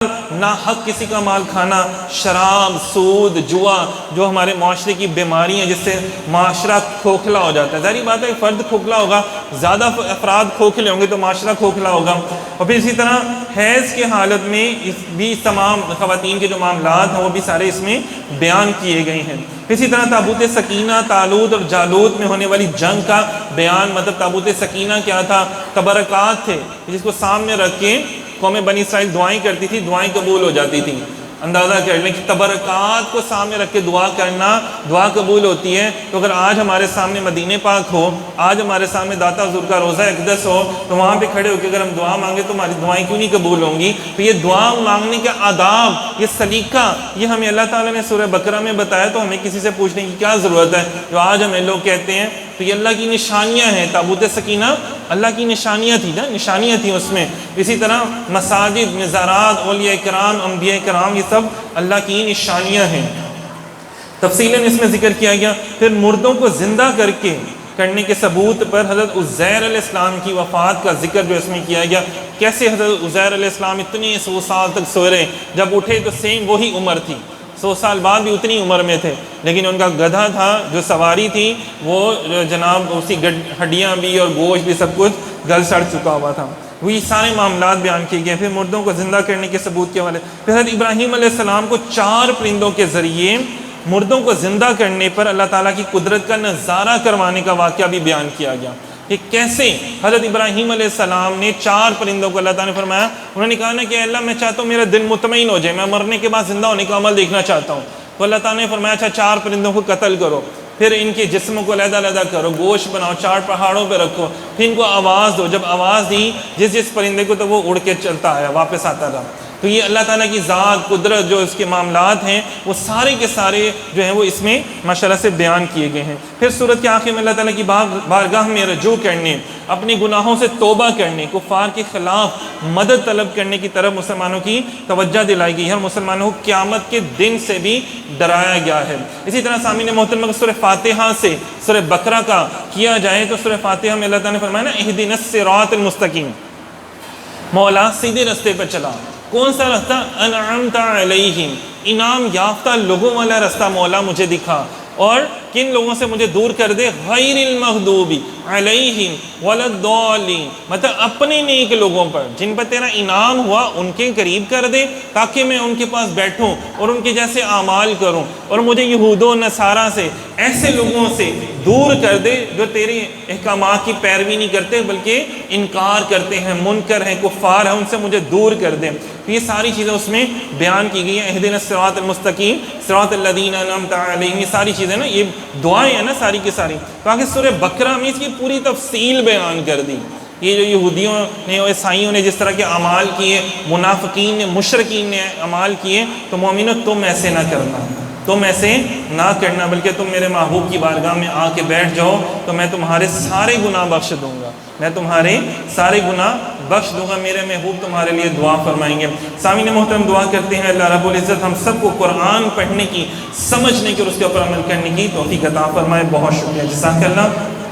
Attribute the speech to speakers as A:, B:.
A: نا حق کسی کا مال کھانا، شراب، سود، جوا، جو ہمارے معاشرے کی بیماری ہیں جس سے معاشرہ کھوکھلا ہو جاتا ہے۔ ظاہری بات ہے فرد کھوکھلا ہوگا، زیادہ افراد کھوکھلے ہوں گے تو معاشرہ کھوکھلا ہوگا۔ اور پھر اسی طرح حیض کے حالت میں بھی تمام خواتین کے جو معاملات ہیں وہ بھی سارے اس میں بیان کیے گئے ہیں۔ اسی طرح تابوت سکینہ، طالوت اور جالوت میں ہونے والی جنگ کا بیان، مطلب تابوت سکینہ کیا تھا؟ تبرکات تھے جس کو سامنے رکھ کے قوم بنی اسرائیل دعائیں کرتی تھی، دعائیں قبول ہو جاتی تھیں۔ اندازہ کر لیں کہ تبرکات کو سامنے رکھ کے دعا کرنا، دعا قبول ہوتی ہے۔ تو اگر آج ہمارے سامنے مدینہ پاک ہو، آج ہمارے سامنے داتا حضور کا روضہ اقدس ہو، تو وہاں پہ کھڑے ہو کے اگر ہم دعا مانگے تو ہماری دعائیں کیوں نہیں قبول ہوں گی؟ تو یہ دعا مانگنے کے آداب، یہ سلیقہ، یہ ہمیں اللہ تعالیٰ نے سورہ بقرہ میں بتایا، تو ہمیں کسی سے پوچھنے کی کیا ضرورت ہے؟ جو آج ہمیں لوگ کہتے ہیں تو یہ اللہ کی نشانیاں ہیں۔ تابوت سکینہ اللہ کی نشانیاں تھی نا، نشانیاں تھیں اس میں۔ اسی طرح مساجد، مزارات، اولیاء کرام، انبیاء کرام، یہ سب اللہ کی نشانیاں ہیں۔ تفصیلاً اس میں ذکر کیا گیا۔ پھر مردوں کو زندہ کرنے کے ثبوت پر حضرت عزیر علیہ السلام کی وفات کا ذکر جو اس میں کیا گیا، کیسے حضرت عزیر علیہ السلام اتنے 100 سال تک سوئے رہے، جب اٹھے تو سیم وہی عمر تھی، 100 سال بعد بھی اتنی عمر میں تھے، لیکن ان کا گدھا تھا جو سواری تھی وہ جناب اسی ہڈیاں بھی اور گوشت بھی سب کچھ گل سڑ چکا ہوا تھا۔ وہ یہ سارے معاملات بیان کیے گئے۔ پھر مردوں کو زندہ کرنے کے ثبوت کے والے، پھر حضرت ابراہیم علیہ السلام کو 4 پرندوں کے ذریعے مردوں کو زندہ کرنے پر اللہ تعالیٰ کی قدرت کا نظارہ کروانے کا واقعہ بھی بیان کیا گیا کہ کیسے حضرت ابراہیم علیہ السلام نے 4 پرندوں کو اللہ تعالیٰ نے فرمایا، انہوں نے کہا نا کہ اللہ میں چاہتا ہوں میرا دل مطمئن ہو جائے، میں مرنے کے بعد زندہ ہونے کا عمل دیکھنا چاہتا ہوں۔ تو اللہ تعالیٰ نے فرمایا اچھا 4 پرندوں کو قتل کرو، پھر ان کے جسموں کو علیحدہ علیحدہ کرو، گوشت بناؤ، 4 پہاڑوں پہ رکھو، پھر ان کو آواز دو۔ جب آواز دی جس پرندے کو تو وہ اڑ کے چلتا آیا، واپس آتا رہا۔ تو یہ اللہ تعالیٰ کی ذات، قدرت، جو اس کے معاملات ہیں وہ سارے کے سارے جو ہیں وہ اس میں ماشاءاللہ سے بیان کیے گئے ہیں۔ پھر سورت کے آخر میں اللہ تعالیٰ کی بارگاہ میں رجوع کرنے، اپنے گناہوں سے توبہ کرنے، کفار کے خلاف مدد طلب کرنے کی طرف مسلمانوں کی توجہ دلائی گئی ہے، اور مسلمانوں کو قیامت کے دن سے بھی ڈرایا گیا ہے۔ اسی طرح سامعین محترم سورہ فاتحہ سے سورہ بقرہ کا کیا جائے تو سورہ فاتحہ میں اللہ تعالیٰ نے فرمایا نا اہدنا الصراط المستقیم، مولا سیدھے رستے پر چلا۔ کون سا رستہ؟ انعمت علیہم، انعام یافتہ لوگوں والا رستہ مولا مجھے دکھا، اور کن لوگوں سے مجھے دور کر دے؟ غیر المغضوب علیہم ولا الضالین، مطلب اپنے نیک لوگوں پر جن پر تیرا انعام ہوا ان کے قریب کر دے تاکہ میں ان کے پاس بیٹھوں اور ان کے جیسے اعمال کروں، اور مجھے یہود و نصارہ سے، ایسے لوگوں سے دور کر دے جو تیرے احکامات کی پیروی نہیں کرتے بلکہ انکار کرتے ہیں، منکر ہیں، کفار ہیں، ان سے مجھے دور کر دے۔ تو یہ ساری چیزیں اس میں بیان کی گئی ہیں۔ اہدنا الصراط المستقیم، صراط الذین انعمت علیہم، یہ ساری چیزیں نا، یہ دعائیں ہیں نا ساری کی ساری۔ تو آگے سورہ بقرہ میں اس کی پوری تفصیل بیان کر دی۔ یہ جو یہودیوں نے اور عیسائیوں نے جس طرح کے اعمال کیے، منافقین نے، مشرکین نے اعمال کیے، تو مومنو تم ایسے نہ کرنا، تم ایسے نہ کرنا، بلکہ تم میرے محبوب کی بارگاہ میں آ کے بیٹھ جاؤ تو میں تمہارے سارے گناہ بخش دوں گا، میں تمہارے سارے گناہ بخش دوں گا، میرے محبوب تمہارے لیے دعا فرمائیں گے۔ سامعین محترم دعا کرتے ہیں اللہ رب العزت ہم سب کو قرآن پڑھنے کی، سمجھنے کی اور اس کے اوپر عمل کرنے کی توفیق عطا فرمائے۔ بہت شکریہ، جزاک اللہ۔